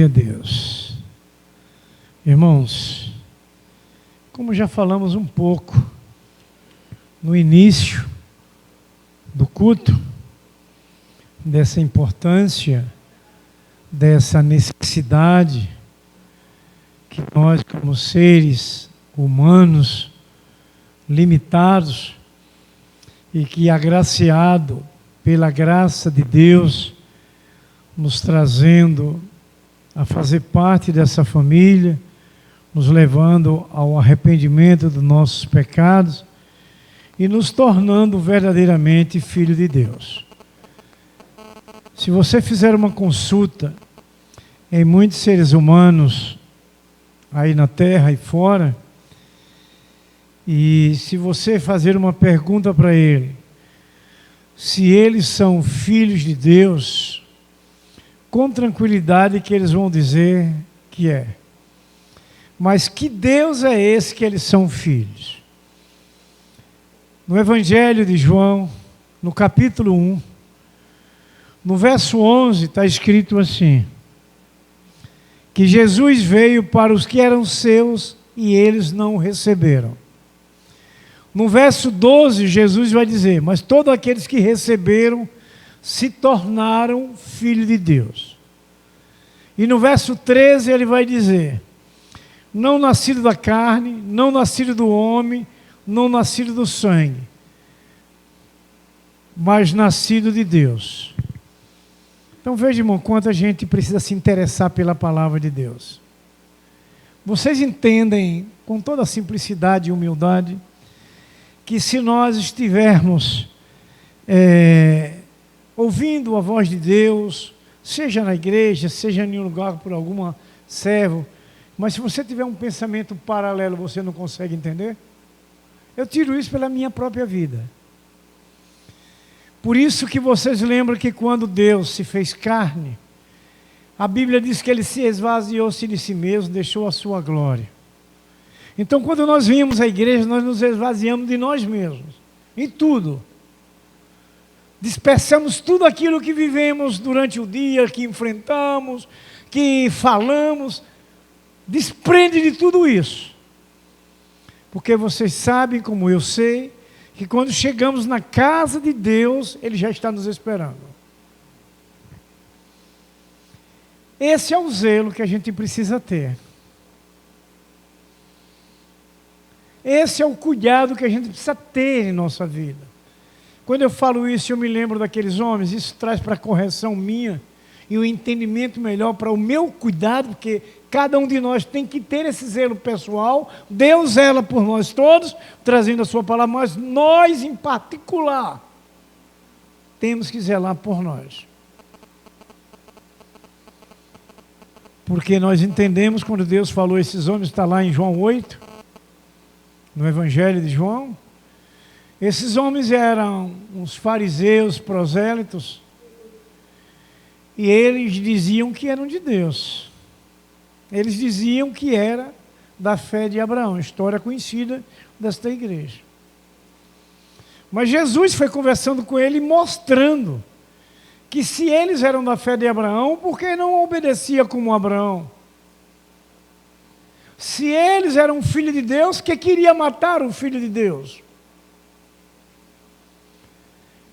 a Deus. Irmãos, como já falamos um pouco no início do culto, dessa importância, dessa necessidade que nós, como seres humanos limitados e que, agraciado pela graça de Deus, nos trazendo a fazer parte dessa família, nos levando ao arrependimento dos nossos pecados e nos tornando verdadeiramente filho de Deus. Se você fizer uma consulta em muitos seres humanos aí na terra e fora, e se você fazer uma pergunta para ele, se eles são filhos de Deus, com tranquilidade que eles vão dizer que é. Mas que Deus é esse que eles são filhos? No Evangelho de João, no capítulo 1, no verso 11, está escrito assim: que Jesus veio para os que eram seus e eles não o receberam. No verso 12, Jesus vai dizer: mas todos aqueles que receberam se tornaram filhos de Deus. E no verso 13 ele vai dizer: não nascido da carne, não nascido do homem, não nascido do sangue, mas nascido de Deus. Então veja, irmão, quanto a gente precisa se interessar pela palavra de Deus. Vocês entendem, com toda a simplicidade e humildade, que se nós estivermos ouvindo a voz de Deus, seja na igreja, seja em um lugar por algum servo, mas se você tiver um pensamento paralelo, você não consegue entender? Eu tiro isso pela minha própria vida. Por isso que vocês lembram que quando Deus se fez carne, a Bíblia diz que Ele se esvaziou-se de si mesmo, deixou a sua glória. Então, quando nós vimos à igreja, nós nos esvaziamos de nós mesmos, em tudo. Dispersamos tudo aquilo que vivemos durante o dia, que enfrentamos, que falamos. Desprende de tudo isso. Porque vocês sabem, como eu sei, que quando chegamos na casa de Deus, Ele já está nos esperando. Esse é o zelo que a gente precisa ter. Esse é o cuidado que a gente precisa ter em nossa vida. Quando eu falo isso, eu me lembro daqueles homens, isso traz para a correção minha e o entendimento melhor para o meu cuidado, porque cada um de nós tem que ter esse zelo pessoal. Deus zela por nós todos, trazendo a sua palavra, mas nós, em particular, temos que zelar por nós. Porque nós entendemos quando Deus falou esses homens, está lá em João 8, no Evangelho de João. Esses homens eram uns fariseus prosélitos, e eles diziam que eram de Deus. Eles diziam que era da fé de Abraão, história conhecida desta igreja. Mas Jesus foi conversando com ele, mostrando que se eles eram da fé de Abraão, por que não obedecia como Abraão? Se eles eram filho de Deus, que queria matar o filho de Deus?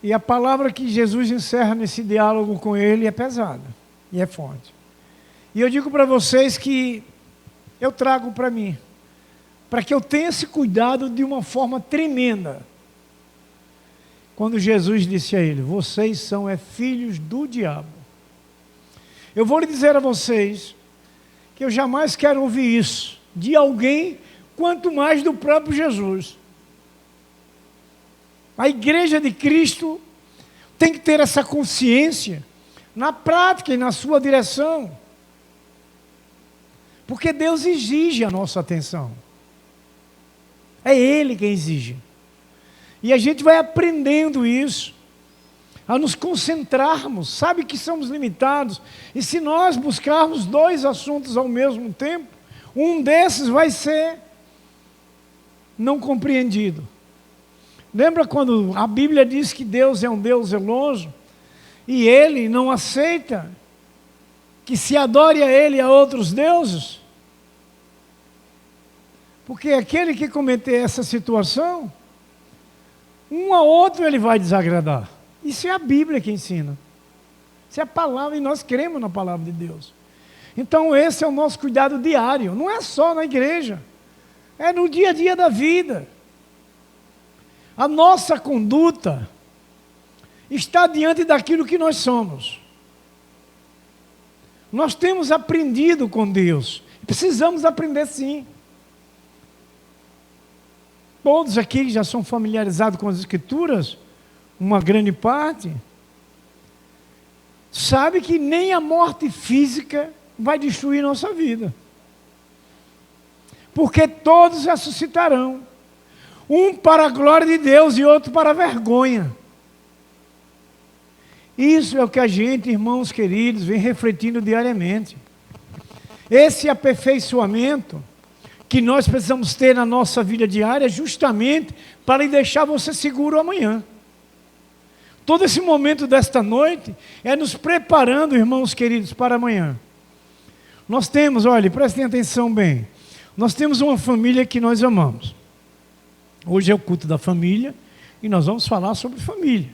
E a palavra que Jesus encerra nesse diálogo com ele é pesada e é forte. E eu digo para vocês que eu trago para mim, para que eu tenha esse cuidado de uma forma tremenda. Quando Jesus disse a ele: vocês são filhos do diabo. Eu vou lhe dizer a vocês que eu jamais quero ouvir isso de alguém, quanto mais do próprio Jesus. A igreja de Cristo tem que ter essa consciência na prática e na sua direção. Porque Deus exige a nossa atenção. É Ele quem exige. E a gente vai aprendendo isso, a nos concentrarmos, sabe que somos limitados, e se nós buscarmos 2 assuntos ao mesmo tempo, um desses vai ser não compreendido. Lembra quando a Bíblia diz que Deus é um Deus zeloso, e Ele não aceita que se adore a ele e a outros deuses? Porque aquele que cometer essa situação, um a outro ele vai desagradar. Isso é a Bíblia que ensina. Isso é a palavra, e nós cremos na palavra de Deus. Então esse é o nosso cuidado diário. Não é só na igreja. É no dia a dia da vida. A nossa conduta está diante daquilo que nós somos. Nós temos aprendido com Deus. Precisamos aprender sim. Todos aqui já são familiarizados com as Escrituras, uma grande parte, sabe que nem a morte física vai destruir nossa vida. Porque todos ressuscitarão. Um para a glória de Deus e outro para a vergonha. Isso é o que a gente, irmãos queridos, vem refletindo diariamente. Esse aperfeiçoamento que nós precisamos ter na nossa vida diária, justamente para deixar você seguro amanhã. Todo esse momento desta noite é nos preparando, irmãos queridos, para amanhã. Nós temos, olha, prestem atenção bem, nós temos uma família que nós amamos. Hoje é o culto da família e nós vamos falar sobre família.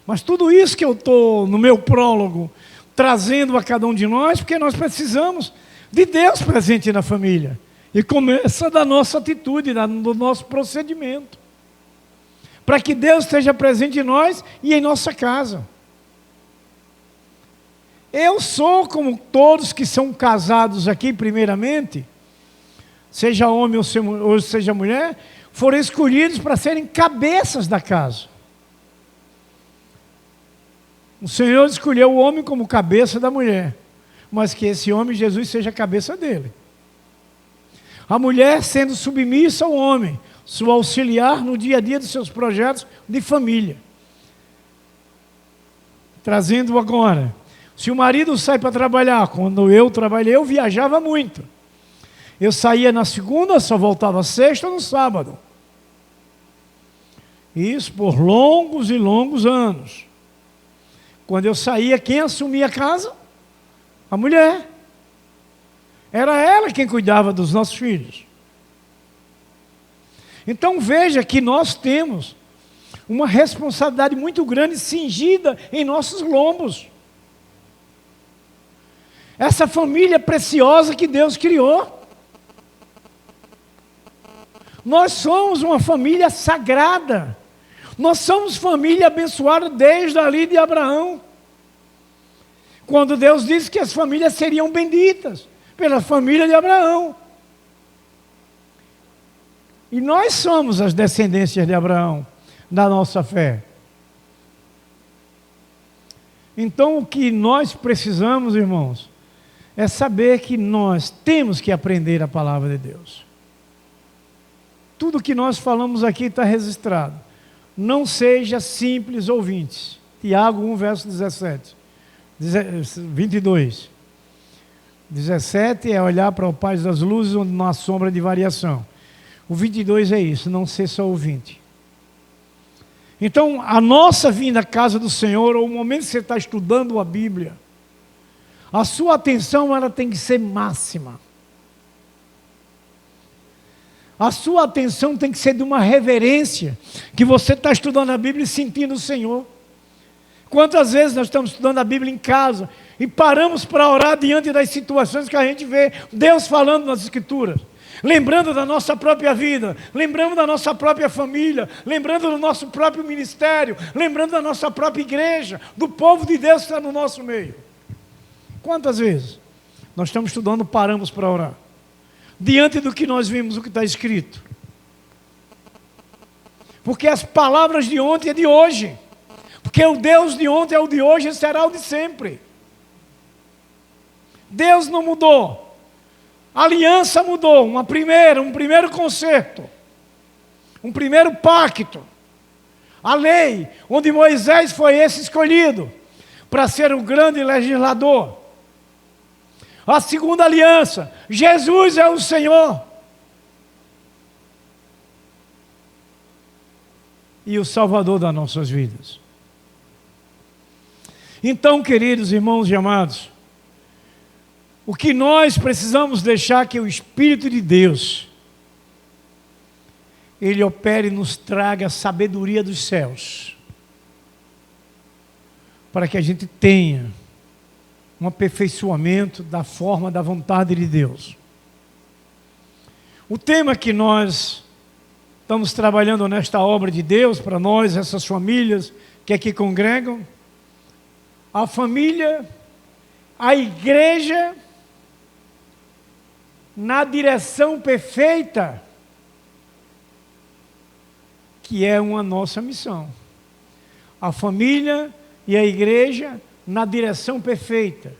Mas tudo isso que eu estou no meu prólogo trazendo a cada um de nós, porque nós precisamos de Deus presente na família. E começa da nossa atitude, do nosso procedimento. Para que Deus esteja presente em nós e em nossa casa. Eu sou como todos que são casados aqui, primeiramente, seja homem ou seja mulher, foram escolhidos para serem cabeças da casa. O Senhor escolheu o homem como cabeça da mulher, mas que esse homem, Jesus, seja a cabeça dele. A mulher sendo submissa ao homem, seu auxiliar no dia a dia dos seus projetos de família. Trazendo agora, se o marido sai para trabalhar, quando eu trabalhei, eu viajava muito. Eu saía na segunda, só voltava sexta ou no sábado. Isso por longos e longos anos. Quando eu saía, quem assumia a casa? A mulher. Era ela quem cuidava dos nossos filhos. Então veja que nós temos uma responsabilidade muito grande cingida em nossos lombos. Essa família preciosa que Deus criou. Nós somos uma família sagrada. Nós somos família abençoada desde ali de Abraão. Quando Deus disse que as famílias seriam benditas pela família de Abraão. E nós somos as descendências de Abraão, da nossa fé. Então o que nós precisamos, irmãos, é saber que nós temos que aprender a palavra de Deus. Tudo que nós falamos aqui está registrado. Não seja simples ouvintes. Tiago 1, verso 22. 17 é olhar para o Pai das luzes onde não há sombra de variação. O 22 é isso, não ser só ouvinte. Então, a nossa vinda à casa do Senhor, ou o momento que você está estudando a Bíblia, a sua atenção ela tem que ser máxima. A sua atenção tem que ser de uma reverência, que você está estudando a Bíblia e sentindo o Senhor. Quantas vezes nós estamos estudando a Bíblia em casa e paramos para orar diante das situações que a gente vê Deus falando nas Escrituras, lembrando da nossa própria vida, lembrando da nossa própria família, lembrando do nosso próprio ministério, lembrando da nossa própria igreja, do povo de Deus que está no nosso meio. Quantas vezes nós estamos estudando, paramos para orar, diante do que nós vimos, o que está escrito? Porque as palavras de ontem é de hoje. Porque o Deus de ontem é o de hoje e será o de sempre. Deus não mudou. A aliança mudou. Um primeiro concerto. Um primeiro pacto. A lei, onde Moisés foi esse escolhido para ser o grande legislador. A segunda aliança, Jesus é o Senhor. E o Salvador das nossas vidas. Então, queridos irmãos e amados, O que nós precisamos deixar que o Espírito de Deus, Ele opere e nos traga a sabedoria dos céus, para que a gente tenha um aperfeiçoamento da forma da vontade de Deus. O tema que nós estamos trabalhando nesta obra de Deus, para nós, essas famílias que aqui congregam, a família, a igreja, na direção perfeita, que é uma nossa missão. A família e a igreja na direção perfeita,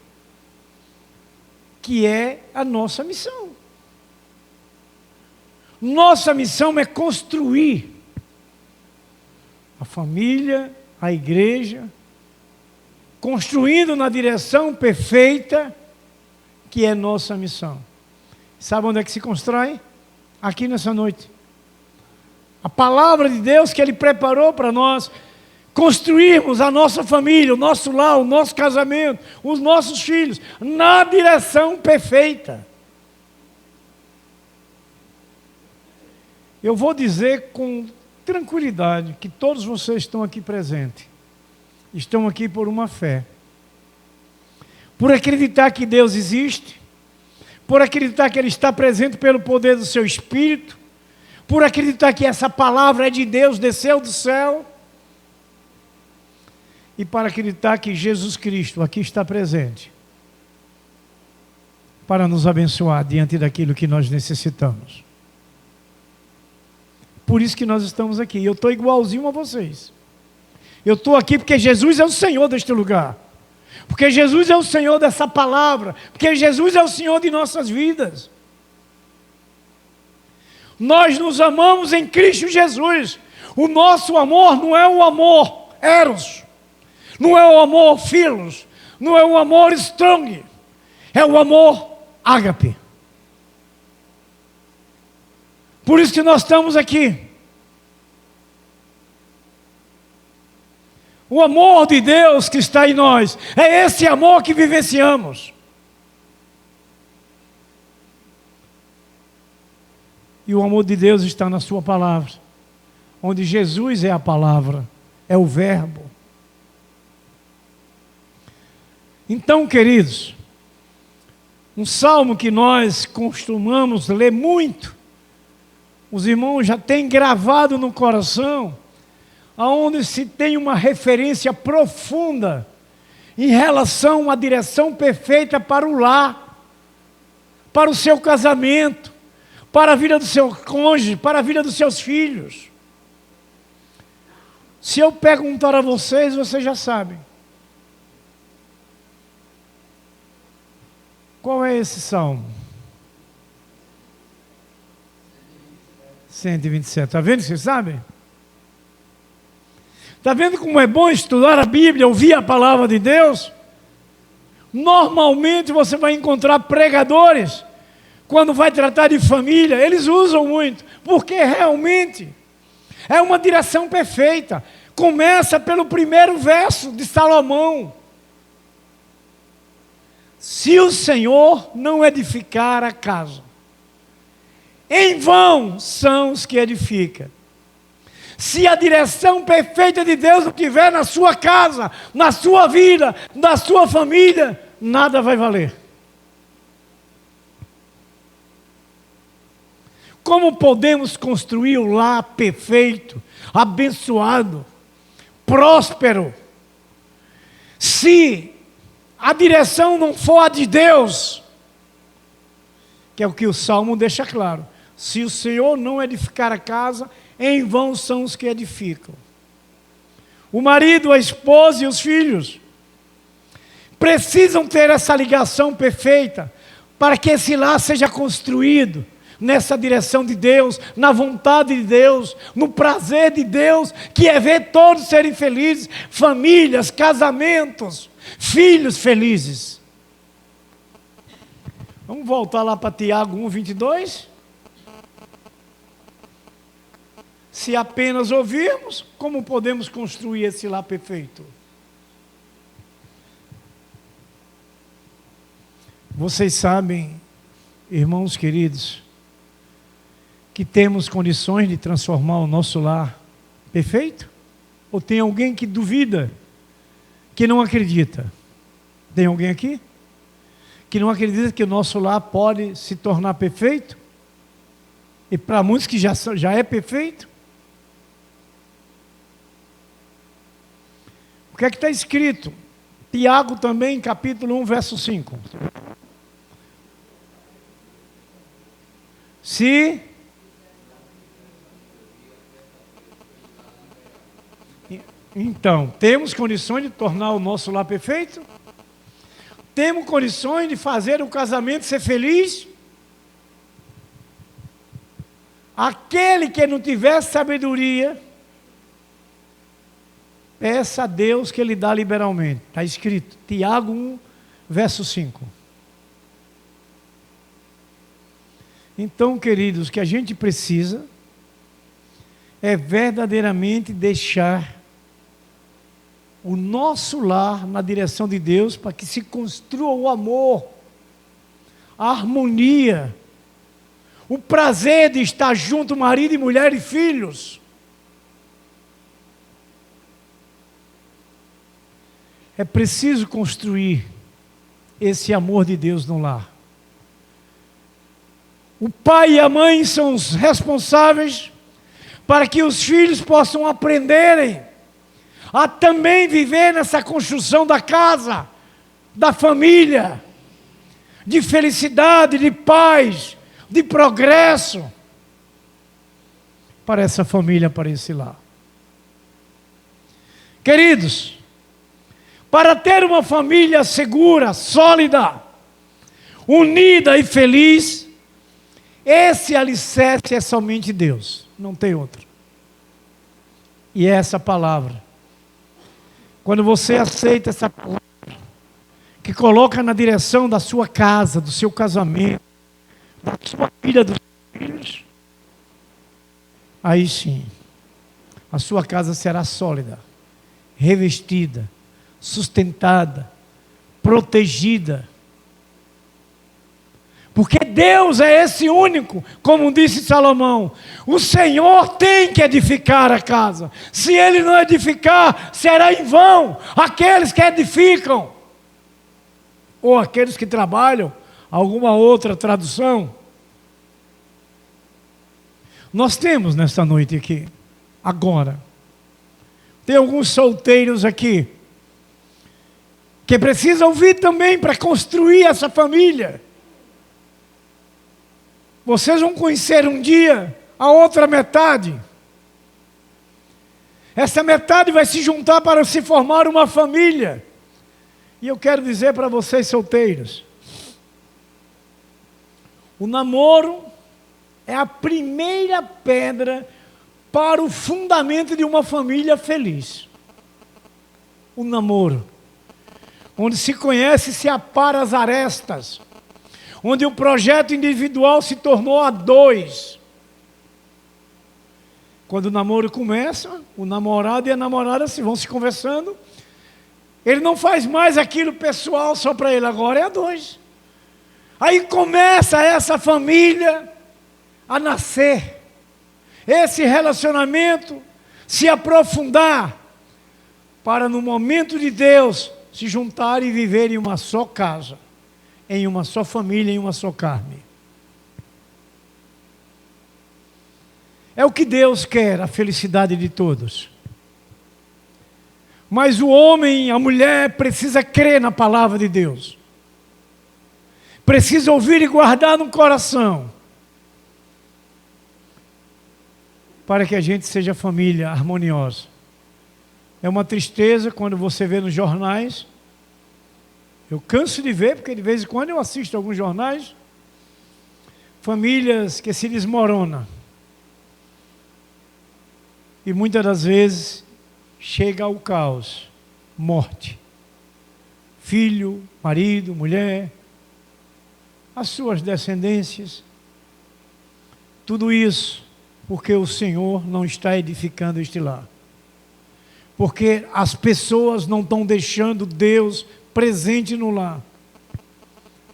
que é a nossa missão. Nossa missão é construir a família, a igreja, construindo na direção perfeita, que é nossa missão. Sabe onde é que se constrói? Aqui nessa noite. A palavra de Deus que Ele preparou para nós construirmos a nossa família, o nosso lar, o nosso casamento, os nossos filhos, na direção perfeita. Eu vou dizer com tranquilidade que todos vocês estão aqui presentes, estão aqui por uma fé, por acreditar que Deus existe, por acreditar que Ele está presente pelo poder do seu Espírito, por acreditar que essa palavra é de Deus, desceu do céu, e para acreditar que Jesus Cristo aqui está presente, para nos abençoar diante daquilo que nós necessitamos. Por isso que nós estamos aqui. Eu estou igualzinho a vocês. Eu estou aqui porque Jesus é o Senhor deste lugar. Porque Jesus é o Senhor dessa palavra. Porque Jesus é o Senhor de nossas vidas. Nós nos amamos em Cristo Jesus. O nosso amor não é o amor eros. Não é o amor filos. Não é o amor strong. É o amor ágape. Por isso que nós estamos aqui. O amor de Deus que está em nós, é esse amor que vivenciamos. E o amor de Deus está na sua palavra, onde Jesus é a palavra, é o verbo. Então, queridos, um salmo que nós costumamos ler muito, os irmãos já têm gravado no coração, aonde se tem uma referência profunda em relação à direção perfeita para o lar, para o seu casamento, para a vida do seu cônjuge, para a vida dos seus filhos. Se eu perguntar a vocês, vocês já sabem. Qual é esse salmo? 127. Está vendo que vocês sabem? Está vendo como é bom estudar a Bíblia, ouvir a palavra de Deus? Normalmente você vai encontrar pregadores, quando vai tratar de família, eles usam muito, porque realmente é uma direção perfeita. Começa pelo primeiro verso de Salomão. Se o Senhor não edificar a casa, em vão são os que edificam. Se a direção perfeita de Deus não estiver na sua casa, na sua vida, na sua família, nada vai valer. Como podemos construir o lar perfeito, abençoado, próspero, se a direção não for a de Deus? Que é o que o Salmo deixa claro. Se o Senhor não edificar a casa, em vão são os que edificam. O marido, a esposa e os filhos precisam ter essa ligação perfeita para que esse lar seja construído nessa direção de Deus, na vontade de Deus, no prazer de Deus, que é ver todos serem felizes, famílias, casamentos, filhos felizes. Vamos voltar lá para Tiago 1:22. Se apenas ouvirmos, como podemos construir esse lar perfeito? Vocês sabem, irmãos queridos, que temos condições de transformar o nosso lar perfeito? Ou tem alguém que duvida, que não acredita? Tem alguém aqui que não acredita que o nosso lar pode se tornar perfeito? E para muitos que já é perfeito? O que é que está escrito? Tiago também, capítulo 1, verso 5. Então, temos condições de tornar o nosso lar perfeito? Temos condições de fazer o casamento ser feliz? Aquele que não tiver sabedoria, peça a Deus que Ele dá liberalmente. Está escrito, Tiago 1, verso 5. Então, queridos, o que a gente precisa é verdadeiramente deixar o nosso lar na direção de Deus para que se construa o amor, a harmonia, o prazer de estar junto, marido e mulher e filhos. É preciso construir esse amor de Deus no lar. O pai e a mãe são os responsáveis para que os filhos possam aprenderem a também viver nessa construção da casa, da família, de felicidade, de paz, de progresso, para essa família, para esse lar. Queridos, para ter uma família segura, sólida, unida e feliz, esse alicerce é somente Deus, não tem outro. E é essa palavra. Quando você aceita essa palavra, que coloca na direção da sua casa, do seu casamento, da sua filha, dos seus filhos, aí sim, a sua casa será sólida, revestida, sustentada, protegida. Porque Deus é esse único, como disse Salomão, o Senhor tem que edificar a casa. Se Ele não edificar, será em vão aqueles que edificam, ou aqueles que trabalham, alguma outra tradução. Nós temos nesta noite aqui, agora, tem alguns solteiros aqui, que precisam ouvir também para construir essa família. Vocês vão conhecer um dia a outra metade. Essa metade vai se juntar para se formar uma família. E eu quero dizer para vocês solteiros, o namoro é a primeira pedra para o fundamento de uma família feliz. O namoro, onde se conhece e se apara as arestas, onde o projeto individual se tornou a dois. Quando o namoro começa, o namorado e a namorada vão se conversando, ele não faz mais aquilo pessoal só para ele, agora é a dois. Aí começa essa família a nascer, esse relacionamento se aprofundar, para no momento de Deus se juntar e viver em uma só casa, em uma só família, em uma só carne. É o que Deus quer, a felicidade de todos. Mas o homem, a mulher, precisa crer na palavra de Deus. Precisa ouvir e guardar no coração. Para que a gente seja família harmoniosa. É uma tristeza quando você vê nos jornais. Eu canso de ver, porque de vez em quando eu assisto alguns jornais. Famílias que se desmoronam. E muitas das vezes chega ao caos, morte. Filho, marido, mulher, as suas descendências. Tudo isso porque o Senhor não está edificando este lar. Porque as pessoas não estão deixando Deus presente no lar.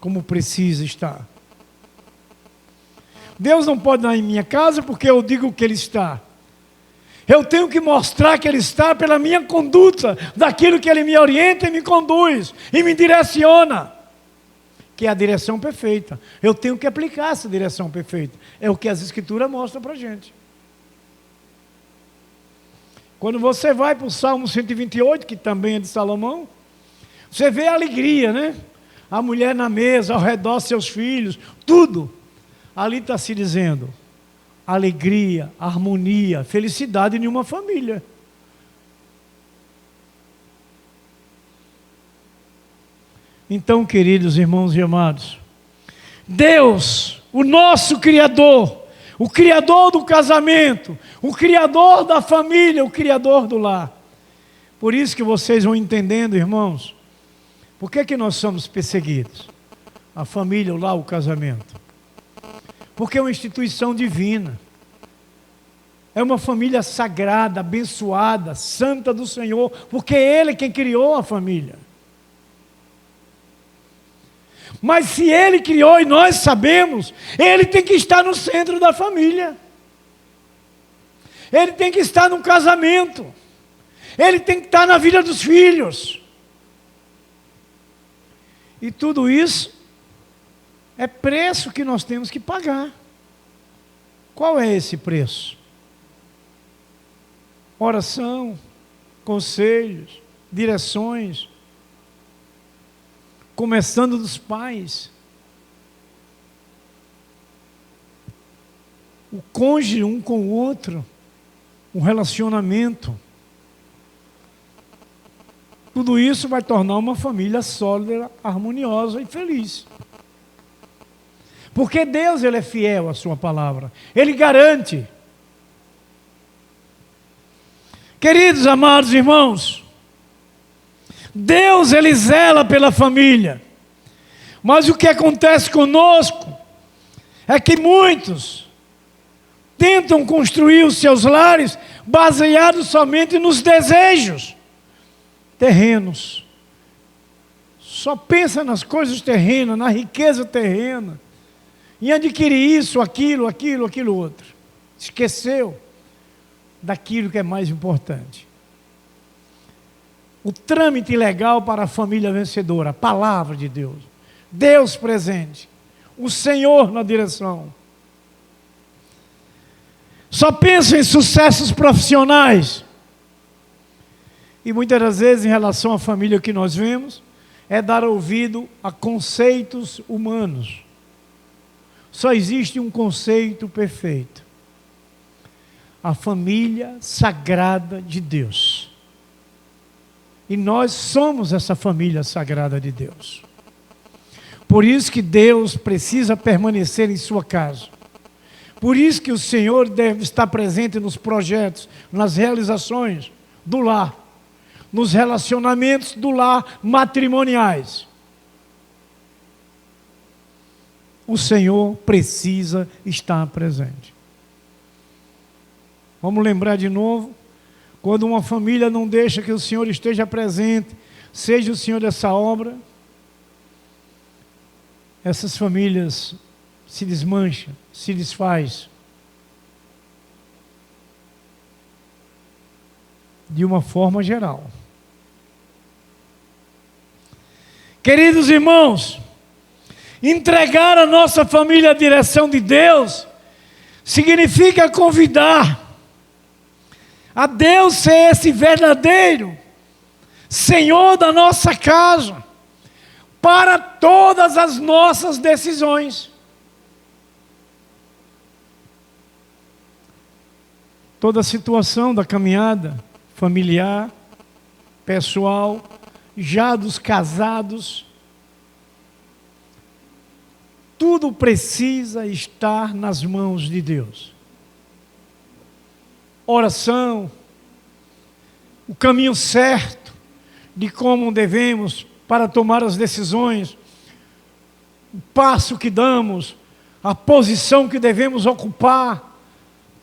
como precisa estar. Deus não pode estar em minha casa porque eu digo que Ele está. Eu tenho que mostrar que Ele está pela minha conduta, daquilo que Ele me orienta e me conduz, e me direciona, que é a direção perfeita. Eu tenho que aplicar essa direção perfeita. É o que as Escrituras mostram para a gente. Quando você vai para o Salmo 128, que também é de Salomão, você vê a alegria, né? A mulher na mesa, ao redor seus filhos, tudo. Ali está se dizendo alegria, harmonia, felicidade em uma família. Então, queridos irmãos e amados, Deus, o nosso Criador, o Criador do casamento, o Criador da família, o Criador do lar. Por isso que vocês vão entendendo, irmãos, por que nós somos perseguidos? A família, o lar, o casamento. Porque é uma instituição divina. É uma família sagrada, abençoada, santa do Senhor, porque Ele é quem criou a família. Mas se Ele criou e nós sabemos, Ele tem que estar no centro da família. Ele tem que estar no casamento. Ele tem que estar na vida dos filhos. E tudo isso é preço que nós temos que pagar. Qual é esse preço? Oração, conselhos, direções, começando dos pais. O cônjuge um com o outro, um relacionamento. Tudo isso vai tornar uma família sólida, harmoniosa e feliz. Porque Deus, Ele é fiel à sua palavra. Ele garante. Queridos, amados irmãos, Deus, Ele zela pela família. Mas o que acontece conosco é que muitos tentam construir os seus lares baseados somente nos desejos terrenos. Só pensa nas coisas terrenas, na riqueza terrena, em adquirir isso, aquilo outro. Esqueceu daquilo que é mais importante. O trâmite legal para a família vencedora, a palavra de Deus. Deus presente. O Senhor na direção. Só pensa em sucessos profissionais. E muitas das vezes, em relação à família que nós vemos, é dar ouvido a conceitos humanos. Só existe um conceito perfeito: a família sagrada de Deus. E nós somos essa família sagrada de Deus. Por isso que Deus precisa permanecer em sua casa. Por isso que o Senhor deve estar presente nos projetos, nas realizações do lar, nos relacionamentos do lar matrimoniais. O Senhor precisa estar presente. Vamos lembrar de novo, quando uma família não deixa que o Senhor esteja presente, seja o Senhor dessa obra, essas famílias se desmancham, se desfaz. De uma forma geral. Queridos irmãos, entregar a nossa família à direção de Deus significa convidar a Deus ser esse verdadeiro Senhor da nossa casa para todas as nossas decisões. Toda a situação da caminhada familiar, pessoal, já dos casados, tudo precisa estar nas mãos de Deus. Oração, o caminho certo de como devemos para tomar as decisões, o passo que damos, a posição que devemos ocupar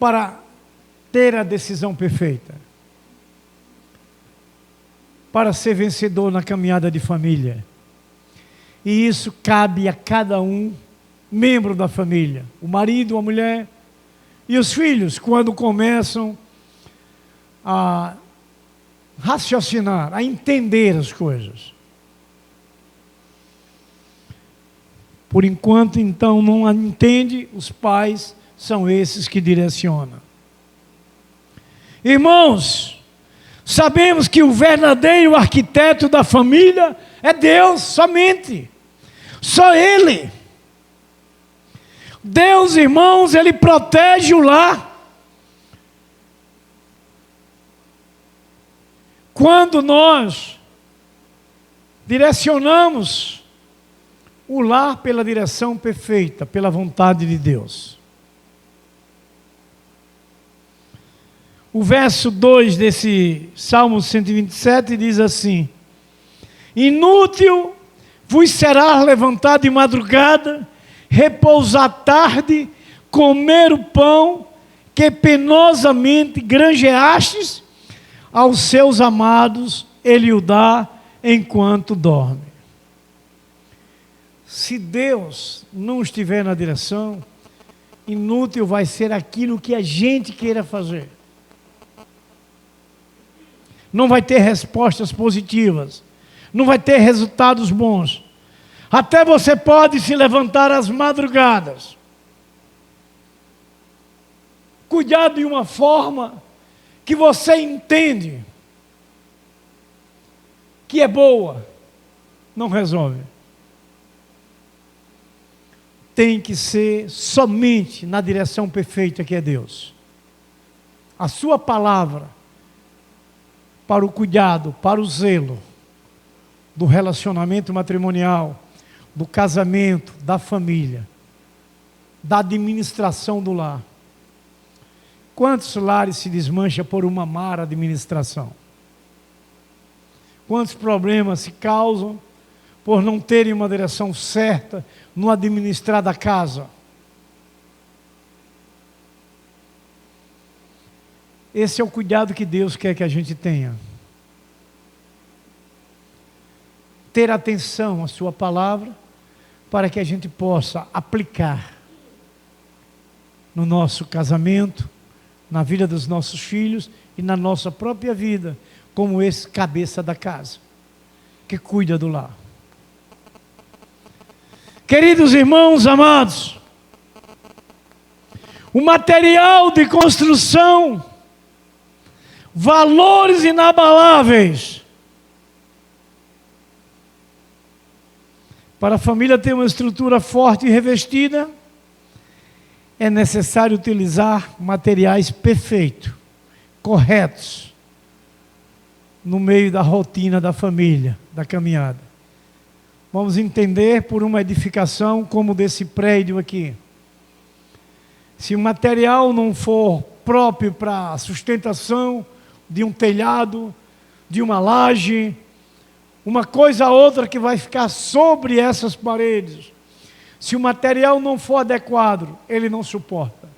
para ter a decisão perfeita, para ser vencedor na caminhada de família. E isso cabe a cada um, membro da família, o marido, a mulher e os filhos, quando começam a raciocinar, a entender as coisas. Por enquanto, então, não entende, os pais são esses que direcionam. Irmãos, sabemos que o verdadeiro arquiteto da família é Deus somente. Só Ele. Deus, irmãos, Ele protege o lar. Quando nós direcionamos o lar pela direção perfeita, pela vontade de Deus. O verso 2 desse Salmo 127 diz assim: inútil vos será levantar de madrugada, repousar tarde, comer o pão que penosamente granjeastes, aos seus amados Ele o dá enquanto dorme. Se Deus não estiver na direção, inútil vai ser aquilo que a gente queira fazer. Não vai ter respostas positivas, não vai ter resultados bons. Até você pode se levantar às madrugadas, cuidar de uma forma que você entende que é boa, não resolve. Tem que ser somente na direção perfeita que é Deus. A sua palavra para o cuidado, para o zelo do relacionamento matrimonial, do casamento, da família, da administração do lar. Quantos lares se desmancham por uma má administração? Quantos problemas se causam por não terem uma direção certa no administrar da casa? Esse é o cuidado que Deus quer que a gente tenha. Ter atenção à sua palavra, para que a gente possa aplicar no nosso casamento, na vida dos nossos filhos e na nossa própria vida, como esse cabeça da casa, que cuida do lar. Queridos irmãos amados, o material de construção, valores inabaláveis, para a família ter uma estrutura forte e revestida, é necessário utilizar materiais perfeitos, corretos, no meio da rotina da família, da caminhada. Vamos entender por uma edificação como desse prédio aqui. Se o material não for próprio para a sustentação de um telhado, de uma laje, uma coisa ou outra que vai ficar sobre essas paredes, se o material não for adequado, ele não suporta.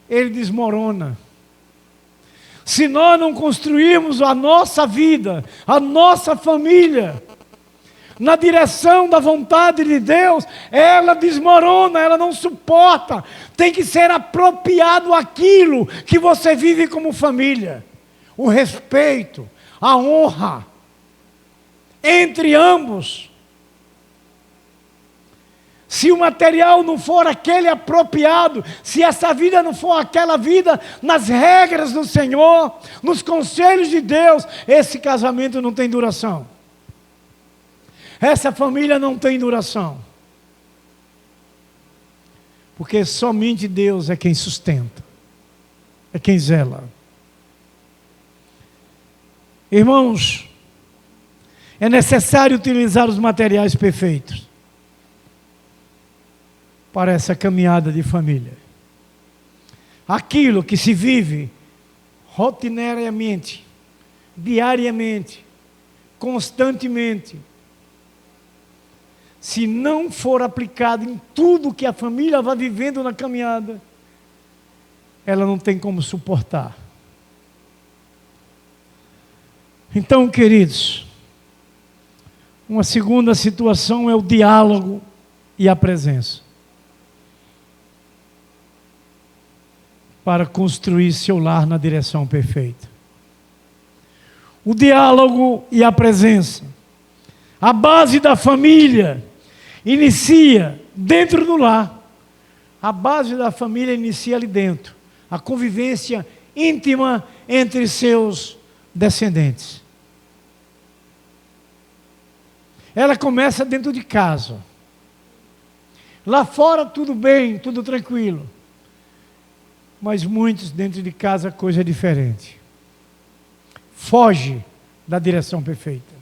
Ele desmorona. Se nós não construirmos a nossa vida, a nossa família, na direção da vontade de Deus, ela desmorona, ela não suporta. Tem que ser apropriado aquilo que você vive como família. O respeito, a honra, entre ambos. Se o material não for aquele apropriado, se essa vida não for aquela vida nas regras do Senhor, nos conselhos de Deus, esse casamento não tem duração. Essa família não tem duração. Porque somente Deus é quem sustenta, é quem zela. Irmãos, é necessário utilizar os materiais perfeitos para essa caminhada de família. Aquilo que se vive rotineiramente, diariamente, constantemente, se não for aplicado em tudo que a família vai vivendo na caminhada, ela não tem como suportar. Então, queridos, Uma segunda situação é o diálogo e a presença. Para construir seu lar na direção perfeita. O diálogo e a presença. A base da família inicia dentro do lar. A base da família inicia ali dentro. A convivência íntima entre seus descendentes. Ela começa dentro de casa. Lá fora tudo bem, tudo tranquilo. Mas muitos dentro de casa a coisa é diferente. Foge da direção perfeita.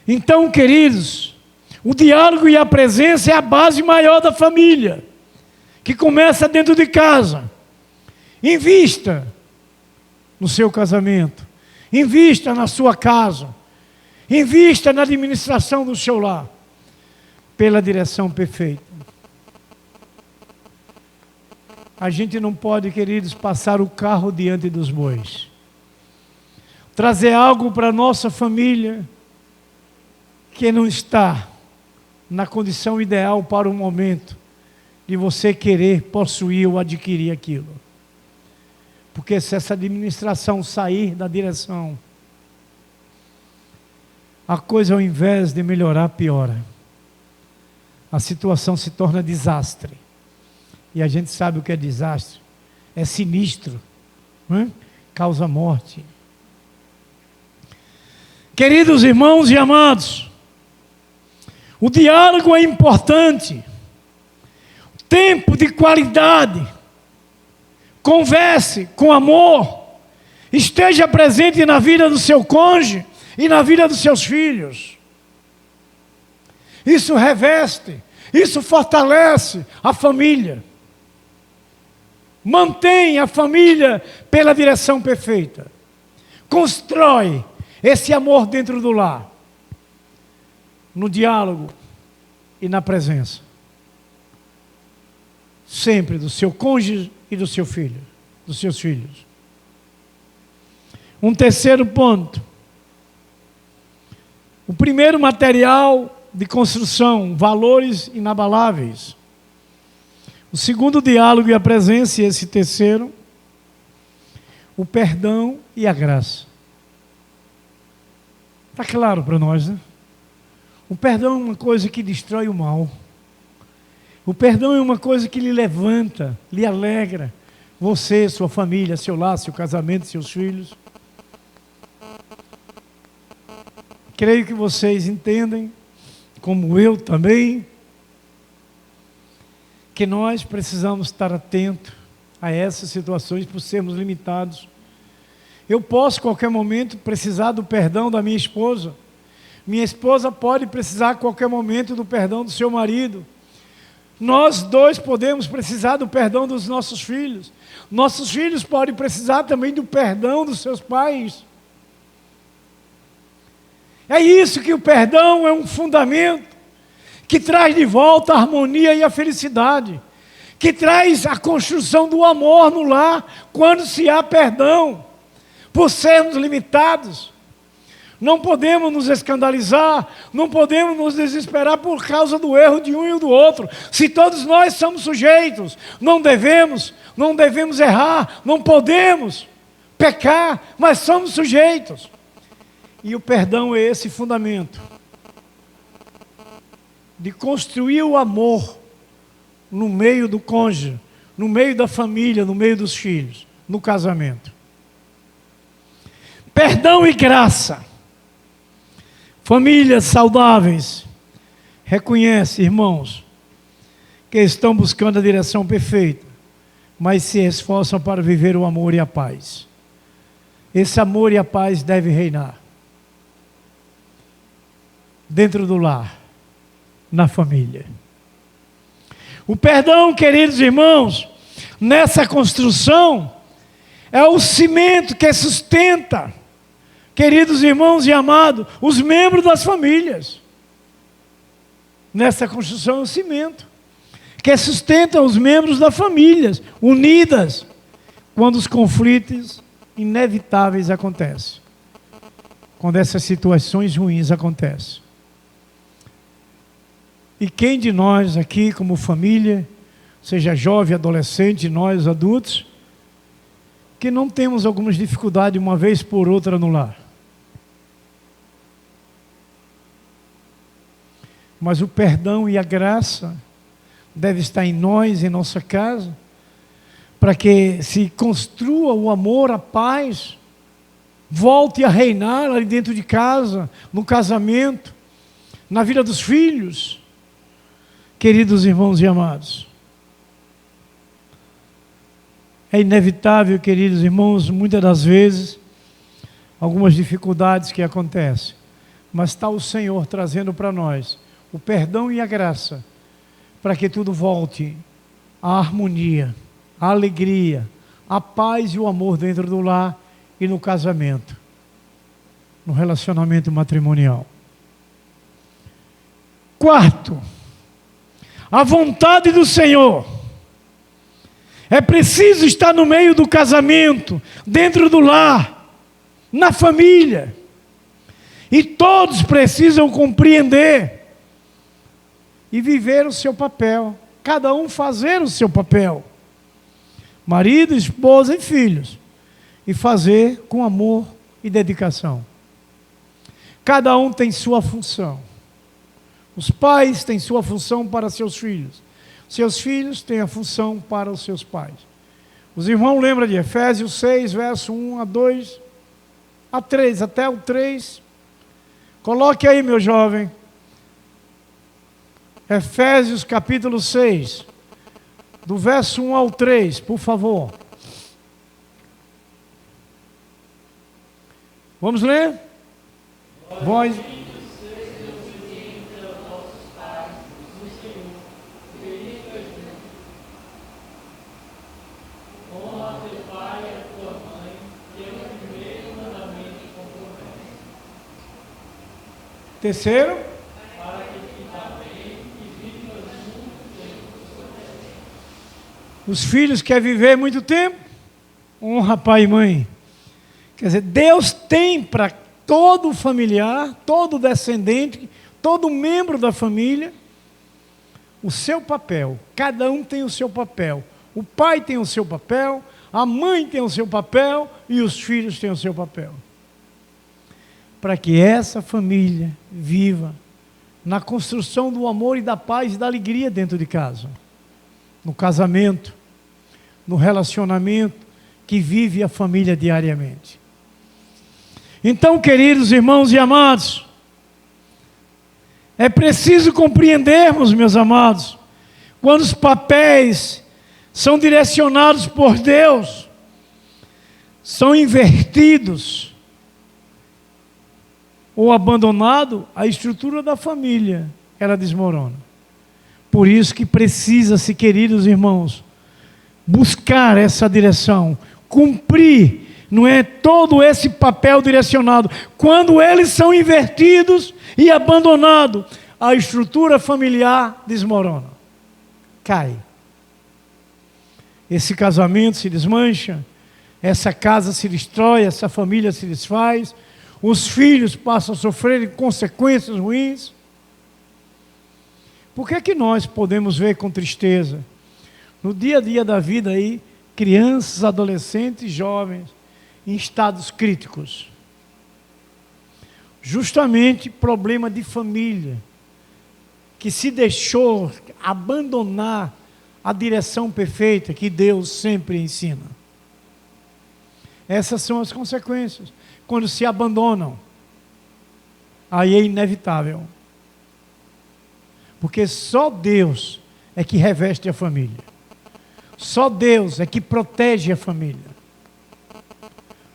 Então, queridos, o diálogo e a presença é a base maior da família, que começa dentro de casa. Invista no seu casamento. Invista na sua casa. Invista na administração do seu lar. Pela direção perfeita. A gente não pode, queridos, passar o carro diante dos bois. Trazer algo para a nossa família que não está na condição ideal para o momento de você querer possuir ou adquirir aquilo. Porque se essa administração sair da direção, a coisa ao invés de melhorar, piora. A situação se torna desastre. E a gente sabe o que é desastre. É sinistro. Não é? Causa morte. Queridos irmãos e amados, o diálogo é importante. Tempo de qualidade. Converse com amor. Esteja presente na vida do seu cônjuge e na vida dos seus filhos. Isso reveste, isso fortalece a família. Mantém a família pela direção perfeita. Constrói esse amor dentro do lar. No diálogo e na presença. Sempre do seu cônjuge e do seu filho, dos seus filhos. Um terceiro ponto. O primeiro material de construção, valores inabaláveis. O segundo, diálogo e a presença, e esse terceiro, o perdão e a graça. Está claro para nós, né? O perdão é uma coisa que destrói o mal. O perdão é uma coisa que lhe levanta, lhe alegra. Você, sua família, seu lar, seu casamento, seus filhos. Creio que vocês entendem, como eu também, que nós precisamos estar atentos a essas situações por sermos limitados. Eu posso, a qualquer momento, precisar do perdão da minha esposa. Minha esposa pode precisar, a qualquer momento, do perdão do seu marido. Nós dois podemos precisar do perdão dos nossos filhos. Nossos filhos podem precisar também do perdão dos seus pais. É isso que o perdão é um fundamento que traz de volta a harmonia e a felicidade, que traz a construção do amor no lar quando se há perdão, por sermos limitados. Não podemos nos escandalizar, não podemos nos desesperar por causa do erro de um e do outro. Se todos nós somos sujeitos, não devemos errar, não podemos pecar, mas somos sujeitos. E o perdão é esse fundamento de construir o amor no meio do cônjuge, no meio da família, no meio dos filhos, no casamento. Perdão e graça. Famílias saudáveis reconhecem, irmãos, que estão buscando a direção perfeita, mas se esforçam para viver o amor e a paz. Esse amor e a paz devem reinar dentro do lar, na família. O perdão, queridos irmãos, nessa construção, é o cimento que sustenta, queridos irmãos e amados, os membros das famílias. Nessa construção é o cimento que sustenta os membros das famílias, unidas, quando os conflitos inevitáveis acontecem. quando essas situações ruins acontecem. E quem de nós aqui, como família, seja jovem, adolescente, nós adultos, que não temos algumas dificuldades uma vez por outra no lar? Mas o perdão e a graça deve estar em nós, em nossa casa, para que se construa o amor, a paz, volte a reinar ali dentro de casa, no casamento, na vida dos filhos. Queridos irmãos e amados, é inevitável, queridos irmãos, muitas das vezes, algumas dificuldades que acontecem, mas está o Senhor trazendo para nós o perdão e a graça, para que tudo volte à harmonia, à alegria, à paz e o amor dentro do lar e no casamento, no relacionamento matrimonial. Quarto, a vontade do Senhor. É preciso estar no meio do casamento, dentro do lar, na família. E todos precisam compreender e viver o seu papel. Cada um fazer o seu papel. Marido, esposa e filhos. E fazer com amor e dedicação. Cada um tem sua função. Os pais têm sua função para seus filhos. Seus filhos têm a função para os seus pais. Os irmãos lembram de Efésios 6, verso 1 a 2, a 3, até o 3. Coloque aí, meu jovem. Efésios capítulo 6, do verso 1 ao 3, por favor. Vamos ler? Voz. Terceiro, os filhos querem viver muito tempo, honra pai e mãe. Quer dizer, Deus tem para todo familiar, todo descendente, todo membro da família, o seu papel. Cada um tem o seu papel. O pai tem o seu papel, a mãe tem o seu papel e os filhos têm o seu papel. Para que essa família viva na construção do amor e da paz e da alegria dentro de casa, no casamento, no relacionamento que vive a família diariamente. Então, queridos irmãos e amados, é preciso compreendermos, meus amados, quando os papéis são direcionados por Deus, são invertidos, ou abandonado, a estrutura da família, ela desmorona. Por isso que precisa-se, queridos irmãos, buscar essa direção, cumprir, não é todo esse papel direcionado. Quando eles são invertidos e abandonados, a estrutura familiar desmorona, cai. Esse casamento se desmancha, essa casa se destrói, essa família se desfaz, os filhos passam a sofrer consequências ruins. Por que nós podemos ver com tristeza, no dia a dia da vida aí, crianças, adolescentes, jovens, em estados críticos? Justamente problema de família, que se deixou abandonar a direção perfeita que Deus sempre ensina. Essas são as consequências. Quando se abandonam, aí é inevitável. Porque só Deus é que reveste a família. Só Deus é que protege a família.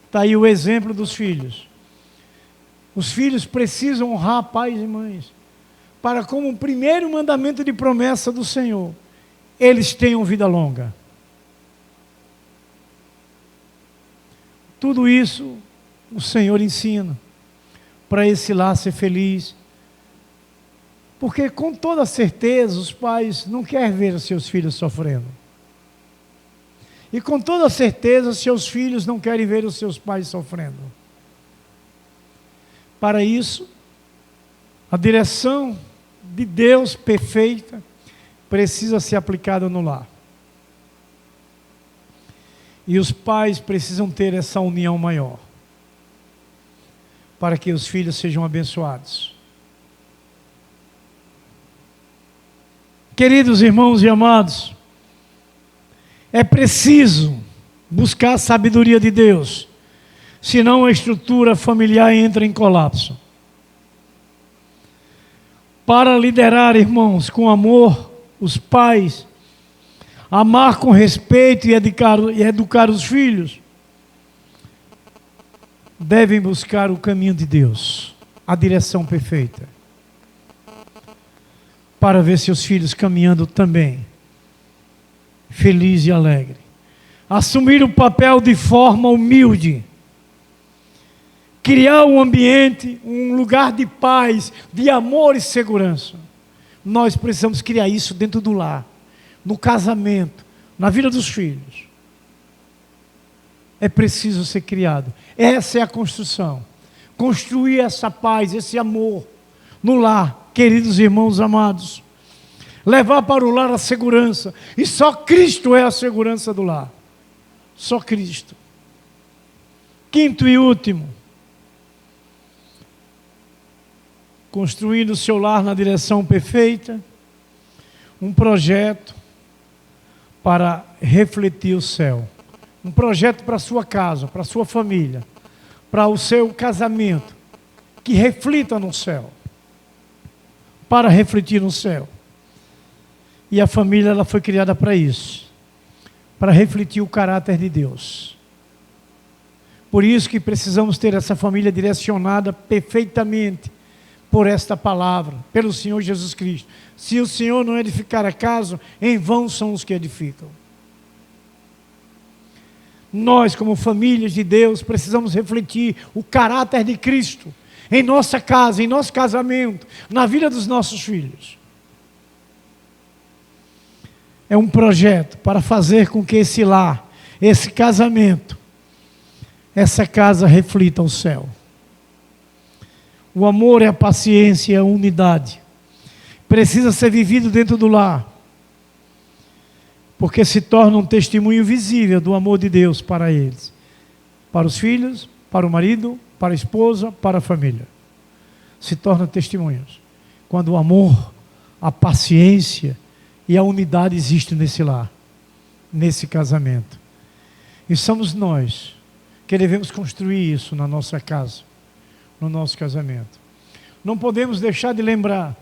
Está aí o exemplo dos filhos. Os filhos precisam honrar pais e mães, para como um primeiro mandamento de promessa do Senhor, eles tenham vida longa. Tudo isso o Senhor ensina para esse lar ser feliz. Porque com toda certeza os pais não querem ver os seus filhos sofrendo. E com toda certeza seus filhos não querem ver os seus pais sofrendo. Para isso, a direção de Deus perfeita precisa ser aplicada no lar. E os pais precisam ter essa união maior, para que os filhos sejam abençoados. Queridos irmãos e amados, é preciso buscar a sabedoria de Deus, senão a estrutura familiar entra em colapso. Para liderar, irmãos, com amor, os pais, amar com respeito e educar os filhos, devem buscar o caminho de Deus, a direção perfeita, para ver seus filhos caminhando também, feliz e alegre. Assumir o papel de forma humilde, criar um ambiente, um lugar de paz, de amor e segurança. Nós precisamos criar isso dentro do lar, no casamento, na vida dos filhos. É preciso ser criado. Essa é a construção. Construir essa paz, esse amor no lar, queridos irmãos amados. Levar para o lar a segurança. E só Cristo é a segurança do lar. Só Cristo. Quinto e último. Construindo o seu lar na direção perfeita. Um projeto para refletir o céu. Um projeto para a sua casa, para a sua família, para o seu casamento, que reflita no céu. Para refletir no céu. E a família, ela foi criada para isso. Para refletir o caráter de Deus. Por isso que precisamos ter essa família direcionada perfeitamente por esta palavra, pelo Senhor Jesus Cristo. Se o Senhor não edificar a casa, em vão são os que edificam. Nós, como famílias de Deus, precisamos refletir o caráter de Cristo em nossa casa, em nosso casamento, na vida dos nossos filhos. É um projeto para fazer com que esse lar, esse casamento, essa casa reflita o céu. O amor é a paciência e a unidade. Precisa ser vivido dentro do lar, porque se torna um testemunho visível do amor de Deus para eles, para os filhos, para o marido, para a esposa, para a família. Se torna testemunhos. Quando o amor, a paciência e a unidade existem nesse lar, nesse casamento. E somos nós que devemos construir isso na nossa casa, no nosso casamento. Não podemos deixar de lembrar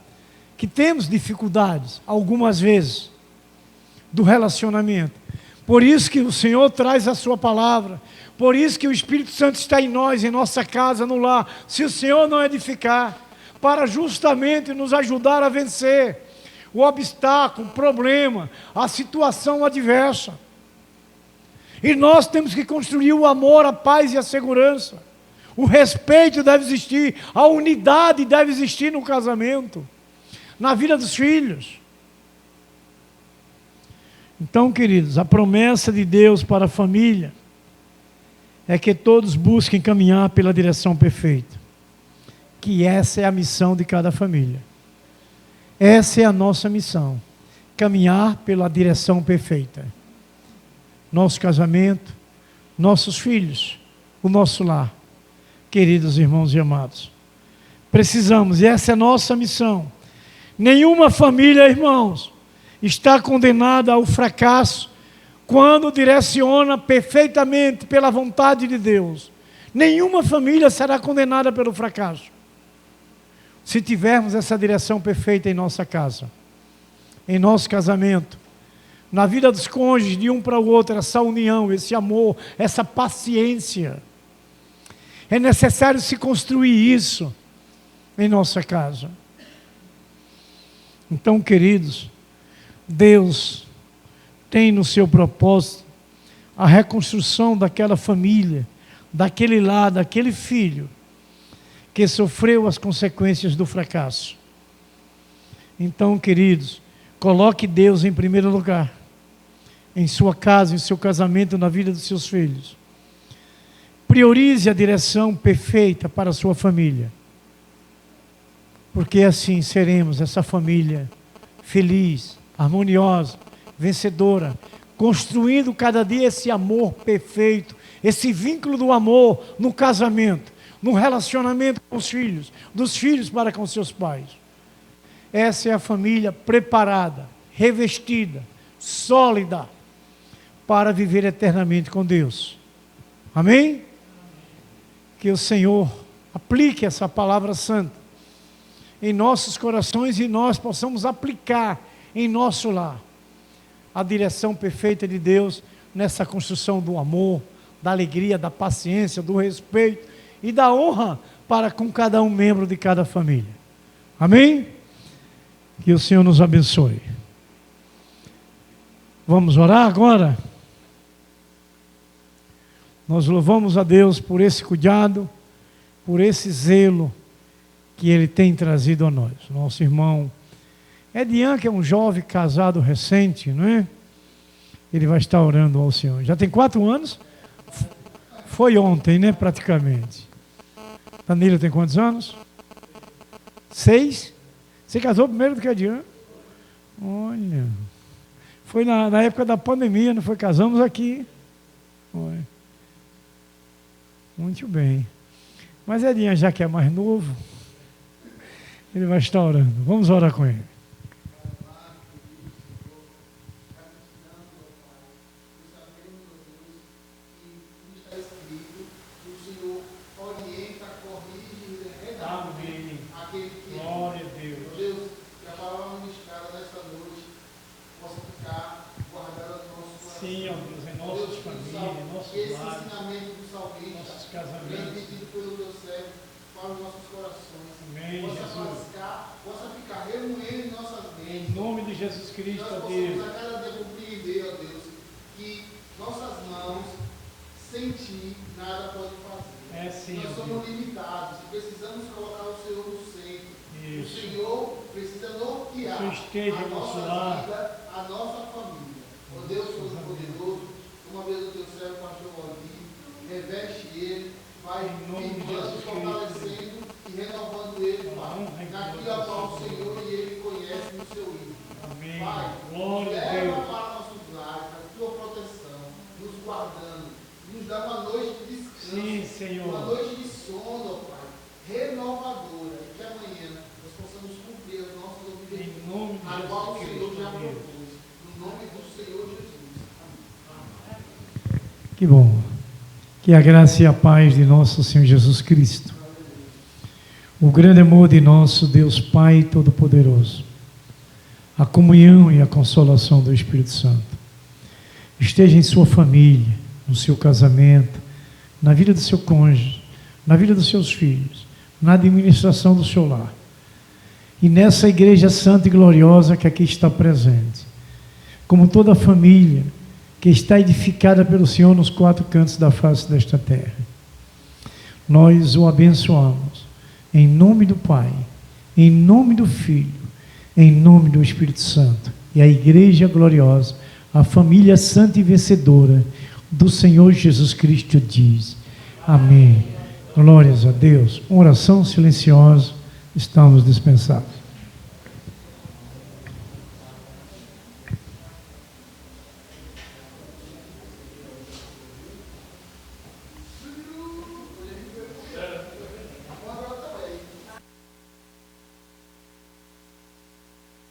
que temos dificuldades, algumas vezes, do relacionamento. Por isso que o Senhor traz a sua palavra, por isso que o Espírito Santo está em nós, em nossa casa, no lar. Se o Senhor não edificar, para justamente nos ajudar a vencer o obstáculo, o problema, a situação adversa. E nós temos que construir o amor, a paz e a segurança. O respeito deve existir, a unidade deve existir no casamento, na vida dos filhos. Então, queridos, a promessa de Deus para a família é que todos busquem caminhar pela direção perfeita. Que essa é a missão de cada família. Essa é a nossa missão. Caminhar pela direção perfeita. Nosso casamento, nossos filhos, o nosso lar. Queridos irmãos e amados, precisamos, e essa é a nossa missão. Nenhuma família, irmãos, está condenada ao fracasso quando direciona perfeitamente pela vontade de Deus. Nenhuma família será condenada pelo fracasso, se tivermos essa direção perfeita em nossa casa, em nosso casamento, na vida dos cônjuges, de um para o outro, essa união, esse amor, essa paciência. É necessário se construir isso em nossa casa. Então, queridos, Deus tem no seu propósito a reconstrução daquela família, daquele lar, daquele filho que sofreu as consequências do fracasso. Então, queridos, coloque Deus em primeiro lugar, em sua casa, em seu casamento, na vida dos seus filhos. Priorize a direção perfeita para a sua família. porque assim seremos essa família feliz, harmoniosa, vencedora, construindo cada dia esse amor perfeito, esse vínculo do amor no casamento, no relacionamento com os filhos, dos filhos para com seus pais. Essa é a família preparada, revestida, sólida, para viver eternamente com Deus. Amém? Que o Senhor aplique essa palavra santa em nossos corações e nós possamos aplicar em nosso lar a direção perfeita de Deus nessa construção do amor, da alegria, da paciência, do respeito e da honra para com cada um membro de cada família. Amém? Que o Senhor nos abençoe. Vamos orar agora? Nós louvamos a Deus por esse cuidado, por esse zelo que Ele tem trazido a nós. Nosso irmão Edian, que é um jovem casado recente, não é? Ele vai estar orando ao Senhor. Já tem 4 anos? Foi ontem, né? Praticamente. Danilo tem quantos anos? 6? Você casou primeiro do que Edian? Olha. Foi na época da pandemia, não foi? Casamos aqui. Foi. Muito bem. Mas Edinha, já que é mais novo, ele vai estar orando. Vamos orar com ele. Jesus Cristo, ó Deus. A cada dia compreender, ó Deus, que nossas mãos, sem Ti, nada pode fazer. Sim, nós somos limitados e precisamos colocar o Senhor no centro. Isso. O Senhor precisa nortear a nossa vida, a nossa família. Ó Deus Todo-Poderoso, uma vez o Teu servo, pastor Waldir, reveste ele, vai vivendo, fortalecendo e renovando ele, Pai, naquilo a qual o Senhor e ele conhecem no seu ídolo. Amém. Pai, glória a leva Deus. para nossos lares a Tua proteção, nos guardando, nos dá uma noite de descanso, Sim, Senhor. uma noite de sono, ó Pai, renovadora, e que amanhã nós possamos cumprir os nossos objetivos, em nome de a qual o Jesus Senhor já Cristo, propôs, no nome do Senhor Jesus. Amém. Que bom. Que a graça e a paz de nosso Senhor Jesus Cristo, o grande amor de nosso Deus Pai Todo-Poderoso, a comunhão e a consolação do Espírito Santo esteja em sua família, no seu casamento, na vida do seu cônjuge, na vida dos seus filhos, na administração do seu lar e nessa igreja santa e gloriosa que aqui está presente, como toda a família que está edificada pelo Senhor nos 4 cantos da face desta terra. Nós o abençoamos em nome do Pai, em nome do Filho, em nome do Espírito Santo. E a igreja gloriosa, a família santa e vencedora do Senhor Jesus Cristo diz: amém. Glórias a Deus. Uma oração silenciosa, estamos dispensados.